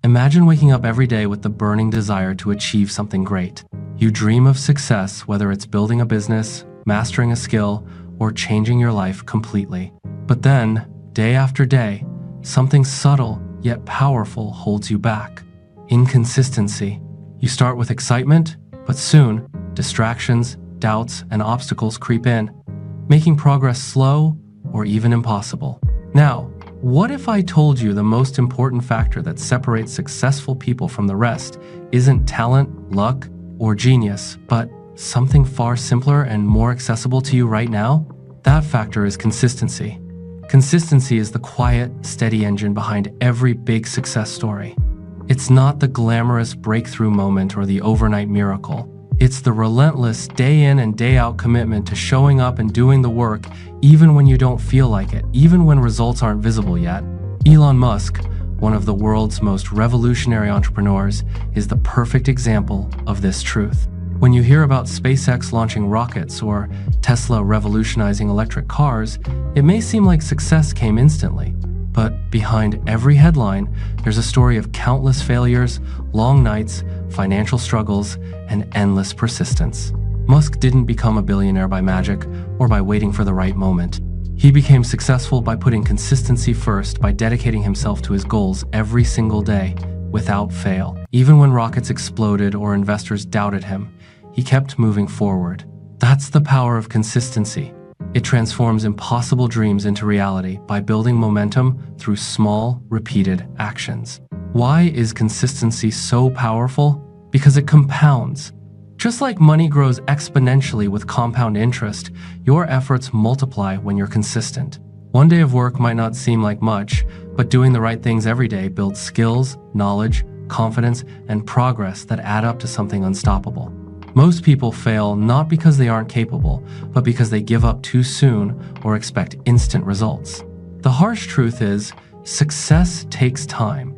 Imagine waking up every day with the burning desire to achieve something great. You dream of success, whether it's building a business, mastering a skill, or changing your life completely. But then, day after day, something subtle yet powerful holds you back. Inconsistency. You start with excitement, but soon, distractions, doubts, and obstacles creep in, making progress slow or even impossible. Now, what if I told you the most important factor that separates successful people from the rest isn't talent, luck, or genius, but something far simpler and more accessible to you right now? That factor is consistency. Consistency is the quiet, steady engine behind every big success story. It's not the glamorous breakthrough moment or the overnight miracle. It's the relentless day in and day out commitment to showing up and doing the work even when you don't feel like it, even when results aren't visible yet. Elon Musk, one of the world's most revolutionary entrepreneurs, is the perfect example of this truth. When you hear about SpaceX launching rockets or Tesla revolutionizing electric cars, it may seem like success came instantly. But behind every headline, there's a story of countless failures, long nights, financial struggles, and endless persistence. Musk didn't become a billionaire by magic or by waiting for the right moment. He became successful by putting consistency first, by dedicating himself to his goals every single day, without fail. Even when rockets exploded or investors doubted him, he kept moving forward. That's the power of consistency. It transforms impossible dreams into reality by building momentum through small, repeated actions. Why is consistency so powerful? Because it compounds. Just like money grows exponentially with compound interest, your efforts multiply when you're consistent. One day of work might not seem like much, but doing the right things every day builds skills, knowledge, confidence, and progress that add up to something unstoppable. Most people fail not because they aren't capable, but because they give up too soon or expect instant results. The harsh truth is, success takes time.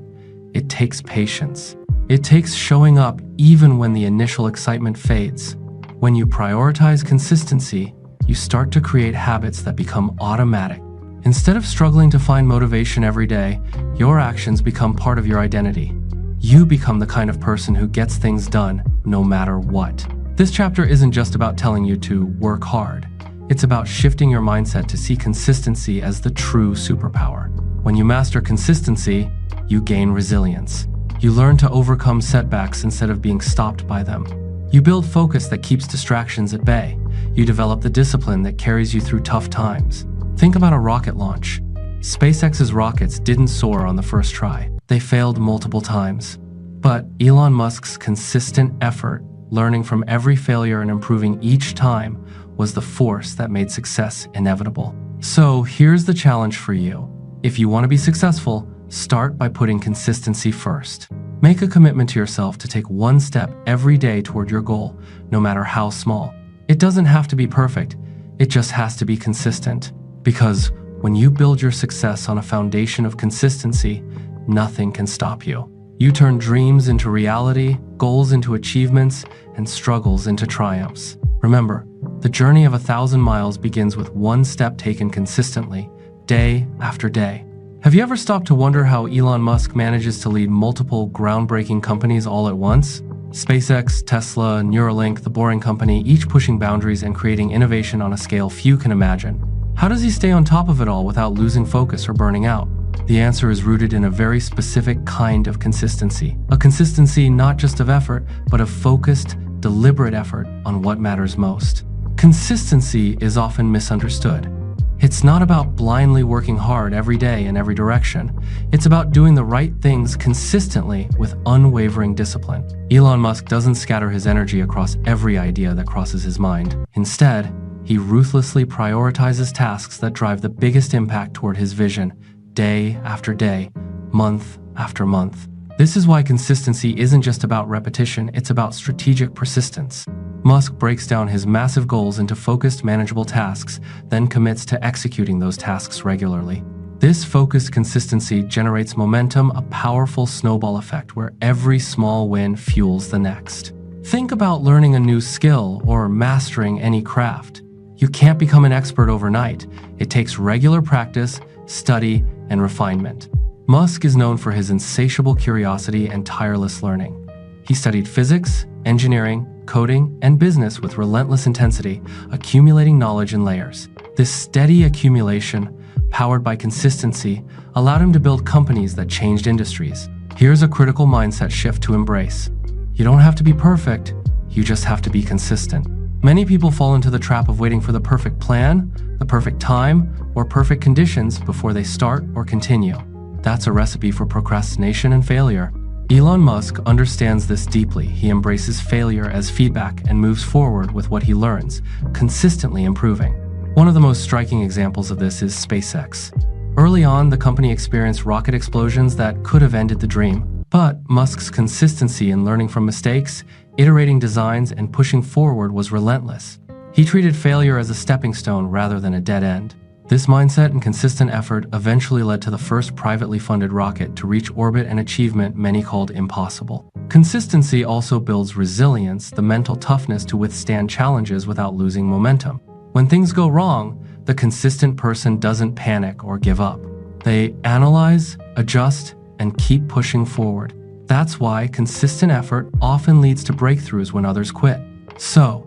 It takes patience. It takes showing up even when the initial excitement fades. When you prioritize consistency, you start to create habits that become automatic. Instead of struggling to find motivation every day, your actions become part of your identity. You become the kind of person who gets things done no matter what. This chapter isn't just about telling you to work hard. It's about shifting your mindset to see consistency as the true superpower. When you master consistency, you gain resilience. You learn to overcome setbacks instead of being stopped by them. You build focus that keeps distractions at bay. You develop the discipline that carries you through tough times. Think about a rocket launch. SpaceX's rockets didn't soar on the first try. They failed multiple times. But Elon Musk's consistent effort, learning from every failure and improving each time, was the force that made success inevitable. So here's the challenge for you. If you want to be successful, start by putting consistency first. Make a commitment to yourself to take one step every day toward your goal, no matter how small. It doesn't have to be perfect. It just has to be consistent. Because when you build your success on a foundation of consistency, nothing can stop you. You turn dreams into reality, goals into achievements, and struggles into triumphs. Remember, the journey of 1,000 miles begins with one step taken consistently, day after day. Have you ever stopped to wonder how Elon Musk manages to lead multiple groundbreaking companies all at once? SpaceX, Tesla, Neuralink, The Boring Company, each pushing boundaries and creating innovation on a scale few can imagine. How does he stay on top of it all without losing focus or burning out? The answer is rooted in a very specific kind of consistency. A consistency not just of effort, but of focused, deliberate effort on what matters most. Consistency is often misunderstood. It's not about blindly working hard every day in every direction. It's about doing the right things consistently with unwavering discipline. Elon Musk doesn't scatter his energy across every idea that crosses his mind. Instead, he ruthlessly prioritizes tasks that drive the biggest impact toward his vision, day after day, month after month. This is why consistency isn't just about repetition, it's about strategic persistence. Musk breaks down his massive goals into focused, manageable tasks, then commits to executing those tasks regularly. This focused consistency generates momentum, a powerful snowball effect where every small win fuels the next. Think about learning a new skill or mastering any craft. You can't become an expert overnight. It takes regular practice, study, and refinement. Musk is known for his insatiable curiosity and tireless learning. He studied physics, engineering, coding, and business with relentless intensity, accumulating knowledge in layers. This steady accumulation, powered by consistency, allowed him to build companies that changed industries. Here's a critical mindset shift to embrace. You don't have to be perfect, you just have to be consistent. Many people fall into the trap of waiting for the perfect plan, the perfect time, or perfect conditions before they start or continue. That's a recipe for procrastination and failure. Elon Musk understands this deeply. He embraces failure as feedback and moves forward with what he learns, consistently improving. One of the most striking examples of this is SpaceX. Early on, the company experienced rocket explosions that could have ended the dream. But Musk's consistency in learning from mistakes, iterating designs, and pushing forward was relentless. He treated failure as a stepping stone rather than a dead end. This mindset and consistent effort eventually led to the first privately funded rocket to reach orbit, an achievement many called impossible. Consistency also builds resilience, the mental toughness to withstand challenges without losing momentum. When things go wrong, the consistent person doesn't panic or give up. They analyze, adjust, and keep pushing forward. That's why consistent effort often leads to breakthroughs when others quit. So,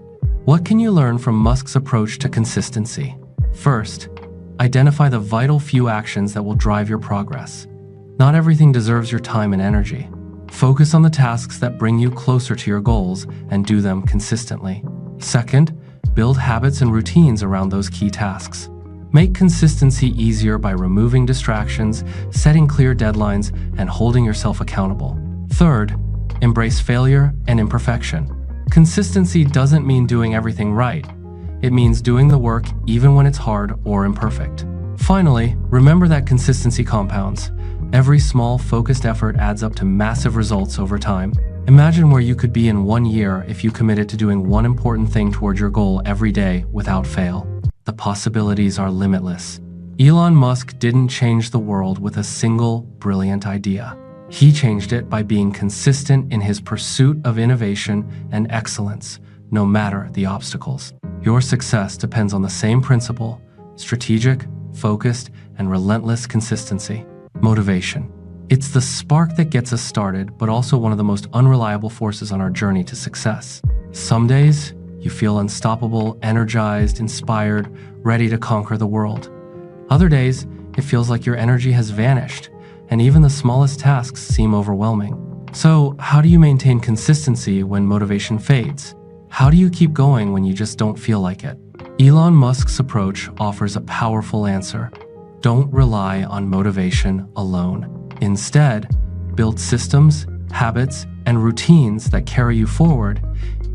what can you learn from Musk's approach to consistency? First, identify the vital few actions that will drive your progress. Not everything deserves your time and energy. Focus on the tasks that bring you closer to your goals and do them consistently. Second, build habits and routines around those key tasks. Make consistency easier by removing distractions, setting clear deadlines, and holding yourself accountable. Third, embrace failure and imperfection. Consistency doesn't mean doing everything right. It means doing the work even when it's hard or imperfect. Finally, remember that consistency compounds. Every small, focused effort adds up to massive results over time. Imagine where you could be in 1 year if you committed to doing one important thing toward your goal every day without fail. The possibilities are limitless. Elon Musk didn't change the world with a single brilliant idea. He changed it by being consistent in his pursuit of innovation and excellence, no matter the obstacles. Your success depends on the same principle: strategic, focused, and relentless consistency. Motivation. It's the spark that gets us started, but also one of the most unreliable forces on our journey to success. Some days, you feel unstoppable, energized, inspired, ready to conquer the world. Other days, it feels like your energy has vanished, and even the smallest tasks seem overwhelming. So, how do you maintain consistency when motivation fades? How do you keep going when you just don't feel like it? Elon Musk's approach offers a powerful answer. Don't rely on motivation alone. Instead, build systems, habits, and routines that carry you forward,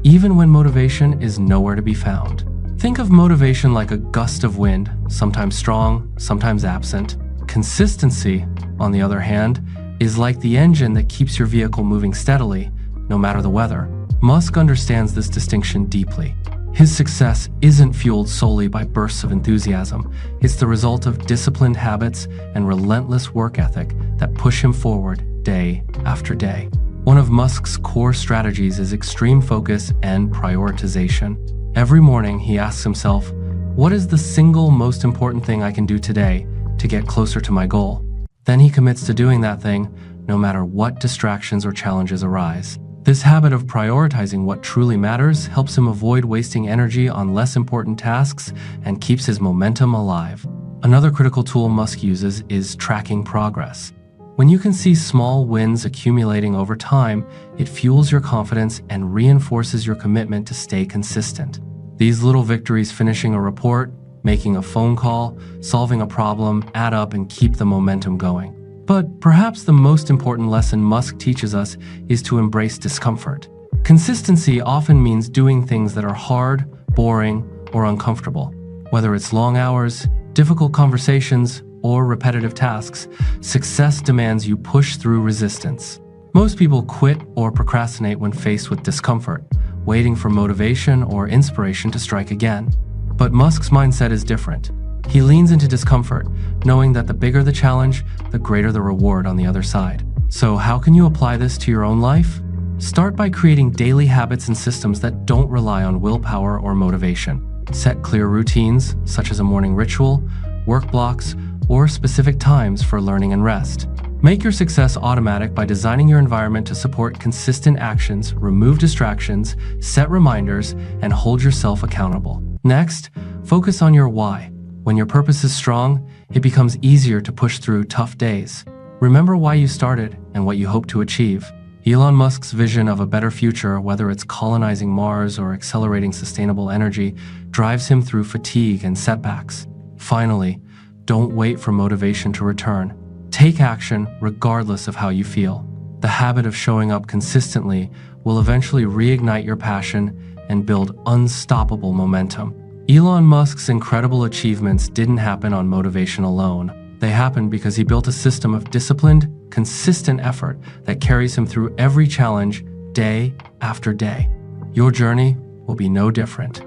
even when motivation is nowhere to be found. Think of motivation like a gust of wind, sometimes strong, sometimes absent. Consistency, on the other hand, is like the engine that keeps your vehicle moving steadily, no matter the weather. Musk understands this distinction deeply. His success isn't fueled solely by bursts of enthusiasm. It's the result of disciplined habits and relentless work ethic that push him forward day after day. One of Musk's core strategies is extreme focus and prioritization. Every morning, he asks himself, what is the single most important thing I can do today to get closer to my goal? Then he commits to doing that thing, no matter what distractions or challenges arise. This habit of prioritizing what truly matters helps him avoid wasting energy on less important tasks and keeps his momentum alive. Another critical tool Musk uses is tracking progress. When you can see small wins accumulating over time, it fuels your confidence and reinforces your commitment to stay consistent. These little victories, finishing a report, making a phone call, solving a problem, add up and keep the momentum going. But perhaps the most important lesson Musk teaches us is to embrace discomfort. Consistency often means doing things that are hard, boring, or uncomfortable. Whether it's long hours, difficult conversations, or repetitive tasks, success demands you push through resistance. Most people quit or procrastinate when faced with discomfort, waiting for motivation or inspiration to strike again. But Musk's mindset is different. He leans into discomfort, knowing that the bigger the challenge, the greater the reward on the other side. So how can you apply this to your own life? Start by creating daily habits and systems that don't rely on willpower or motivation. Set clear routines, such as a morning ritual, work blocks, or specific times for learning and rest. Make your success automatic by designing your environment to support consistent actions, remove distractions, set reminders, and hold yourself accountable. Next, focus on your why. When your purpose is strong, it becomes easier to push through tough days. Remember why you started and what you hope to achieve. Elon Musk's vision of a better future, whether it's colonizing Mars or accelerating sustainable energy, drives him through fatigue and setbacks. Finally, don't wait for motivation to return. Take action regardless of how you feel. The habit of showing up consistently will eventually reignite your passion and build unstoppable momentum. Elon Musk's incredible achievements didn't happen on motivation alone. They happened because he built a system of disciplined, consistent effort that carries him through every challenge, day after day. Your journey will be no different.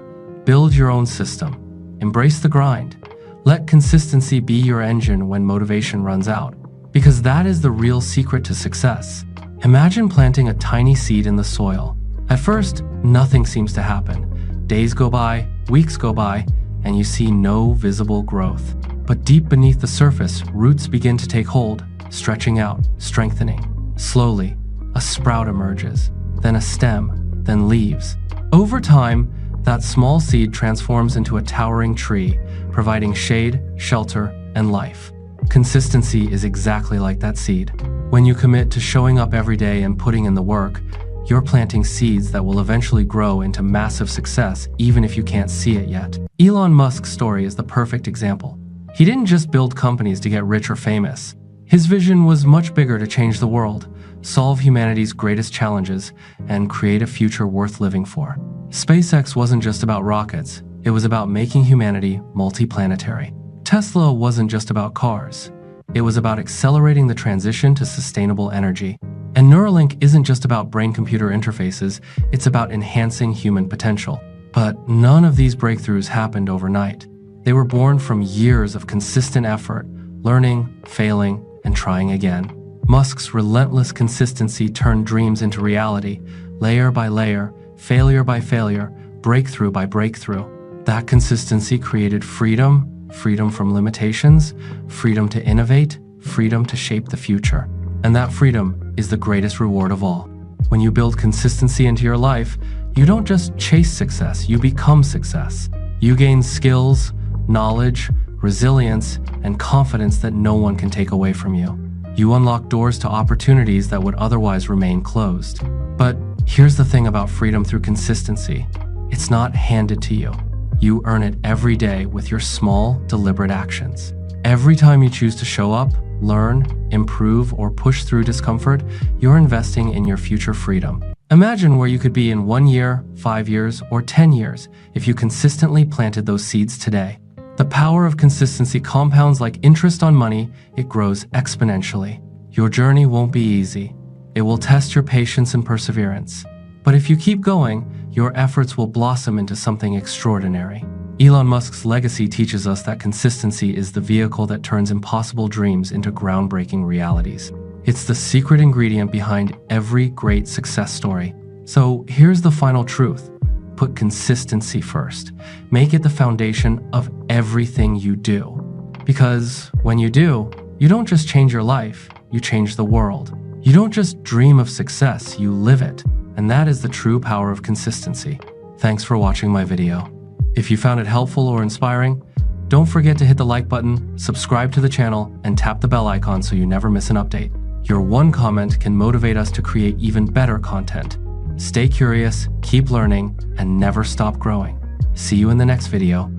Build your own system. Embrace the grind. Let consistency be your engine when motivation runs out, because that is the real secret to success. Imagine planting a tiny seed in the soil. At first, nothing seems to happen. Days go by, weeks go by, and you see no visible growth. But deep beneath the surface, roots begin to take hold, stretching out, strengthening. Slowly, a sprout emerges, then a stem, then leaves. Over time, that small seed transforms into a towering tree, providing shade, shelter, and life. Consistency is exactly like that seed. When you commit to showing up every day and putting in the work, you're planting seeds that will eventually grow into massive success, even if you can't see it yet. Elon Musk's story is the perfect example. He didn't just build companies to get rich or famous. His vision was much bigger to change the world, solve humanity's greatest challenges, and create a future worth living for. SpaceX wasn't just about rockets, it was about making humanity multiplanetary. Tesla wasn't just about cars, it was about accelerating the transition to sustainable energy. And Neuralink isn't just about brain-computer interfaces, it's about enhancing human potential. But none of these breakthroughs happened overnight. They were born from years of consistent effort, learning, failing, and trying again. Musk's relentless consistency turned dreams into reality, layer by layer, failure by failure, breakthrough by breakthrough. That consistency created freedom, freedom from limitations, freedom to innovate, freedom to shape the future. And that freedom is the greatest reward of all. When you build consistency into your life, you don't just chase success, you become success. You gain skills, knowledge, resilience, and confidence that no one can take away from you. You unlock doors to opportunities that would otherwise remain closed. But here's the thing about freedom through consistency. It's not handed to you. You earn it every day with your small, deliberate actions. Every time you choose to show up, learn, improve, or push through discomfort, you're investing in your future freedom. Imagine where you could be in 1 year, 5 years, or 10 years if you consistently planted those seeds today. The power of consistency compounds like interest on money. It grows exponentially. Your journey won't be easy. It will test your patience and perseverance. But if you keep going, your efforts will blossom into something extraordinary. Elon Musk's legacy teaches us that consistency is the vehicle that turns impossible dreams into groundbreaking realities. It's the secret ingredient behind every great success story. So here's the final truth. Put consistency first. Make it the foundation of everything you do. Because when you do, you don't just change your life, you change the world. You don't just dream of success, you live it. And that is the true power of consistency. Thanks for watching my video. If you found it helpful or inspiring, don't forget to hit the like button, subscribe to the channel, and tap the bell icon so you never miss an update. Your one comment can motivate us to create even better content. Stay curious, keep learning, and never stop growing. See you in the next video.